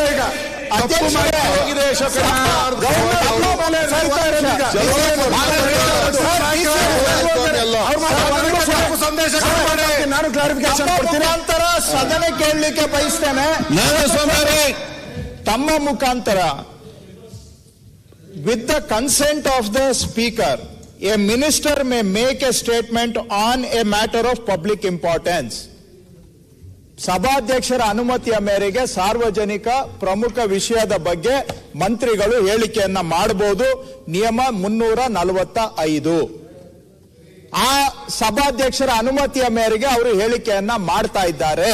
ಈಗ ಹೋಗಿದೆ ನಾನು ಕ್ಲಾರಿಫಿಕೇಶನ್ ಮುಖಾಂತರ ಸದನ ಕೇಳಲಿಕ್ಕೆ ಬಯಸ್ತೇನೆ. ತಮ್ಮ ಮುಖಾಂತರ with the consent of the speaker, a minister may make a statement on a matter of public importance. ಸಭಾಧ್ಯಕ್ಷರ ಅನುಮತಿಯ ಮೇರೆಗೆ ಸಾರ್ವಜನಿಕ ಪ್ರಮುಖ ವಿಷಯದ ಬಗ್ಗೆ ಮಂತ್ರಿಗಳು ಹೇಳಿಕೆಯನ್ನ ಮಾಡಬಹುದು. ನಿಯಮ 345. ಆ ಸಭಾಧ್ಯಕ್ಷರ ಅನುಮತಿಯ ಮೇರೆಗೆ ಅವರು ಹೇಳಿಕೆಯನ್ನ ಮಾಡ್ತಾ ಇದ್ದಾರೆ.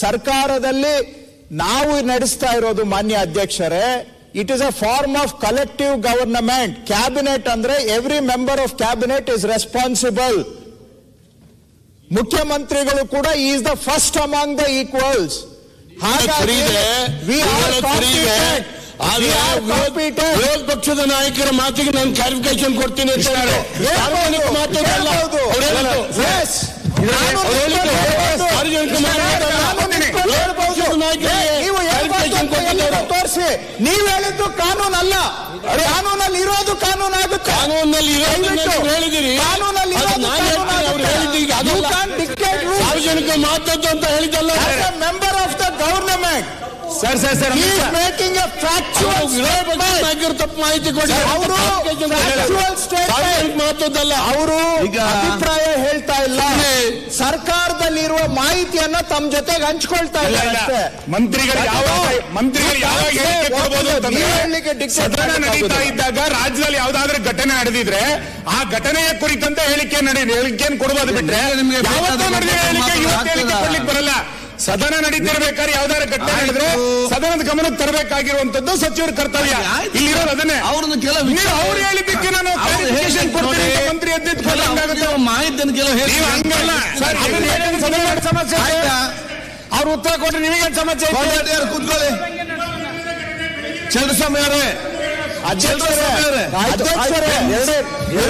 ಸರ್ಕಾರದಲ್ಲಿ ನಾವು ನಡೆಸ್ತಾ ಇರೋದು ಮಾನ್ಯ ಅಧ್ಯಕ್ಷರೇ, it is a form of collective government. Cabinet ಅಂದ್ರೆ every member of cabinet is responsible. ಮುಖ್ಯಮಂತ್ರಿಗಳು ಕೂಡ is the first among the equals. ಹಾಗಾಗಿ ವಿರೋಧ ಪಕ್ಷದ ನಾಯಕರ ಮಾತಿಗೆ ನಾನು ಕ್ಲಾರಿಫಿಕೇಶನ್ ಕೊಡ್ತೀನಿ. ತೋರಿಸಿ. ನೀವು ಹೇಳಿದ್ದು ಕಾನೂನಲ್ಲ, ಕಾನೂನಲ್ಲಿ ಇರೋದು ಕಾನೂನಾಗುತ್ತೆ. ಕಾನೂನಲ್ಲಿ ಹೇಳಿದಿರಿ, ಸಾರ್ವಜನಿಕ ಮಾತದ್ದು ಅಂತ ಹೇಳಿದ್ದಲ್ಲ. Member of the government making A factual ತಪ್ಪು ಮಾಹಿತಿ ಕೊಡಿ. ಮಾತದ್ದಲ್ಲ, ಅವರು ಅಭಿಪ್ರಾಯ ಹೇಳ್ತಾ ಇಲ್ಲ, ಸರ್ಕಾರದಲ್ಲಿರುವ ಮಾಹಿತಿಯನ್ನ ತಮ್ಮ ಜೊತೆಗೆ ಹಂಚ್ಕೊಳ್ತಾ ಇಲ್ಲ. ಮಂತ್ರಿಗಳು ಸದನ ನಡೀತಾ ಇದ್ದಾಗ ರಾಜ್ಯದಲ್ಲಿ ಯಾವ್ದಾದ್ರೂ ಘಟನೆ ನಡೆದಿದ್ರೆ ಆ ಘಟನೆಯ ಕುರಿತಂತೆ ಹೇಳಿಕೆಯನ್ನು ಕೊಡಬಹುದು ಬಿಟ್ರೆ ಯಾವತ್ತೂ ನಡೆದ ಹೇಳಿಕೆ ಕೊಡ್ಲಿಕ್ಕೆ ಬರಲ್ಲ. ಸದನ ನಡೀತಿರ್ಬೇಕಾದ್ರೆ ಯಾವ್ದಾದ್ರು ಘಟನೆ ನಡೆದ್ರೆ ಸದನದ ಗಮನಕ್ಕೆ ತರಬೇಕಾಗಿರುವಂತದ್ದು ಸಚಿವರ ಕರ್ತವ್ಯ. ಇಲ್ಲಿರೋದು ಅದನ್ನೇ. ಅವ್ರು ಹೇಳಿದ್ದಕ್ಕೆ ನಾನು ಮಂತ್ರಿ ಸಮಸ್ಯೆ ಅವ್ರು ಉತ್ತರ ಕೊಟ್ಟರೆ ನಿಮಗೇನು ಸಮಸ್ಯೆ? ಕೂತ್ಕೊಳ್ಳಿ. ಚಂದ್ರಸ್ವಾಮಿ ಅವರೇ, ಅಧ್ಯಕ್ಷರೇ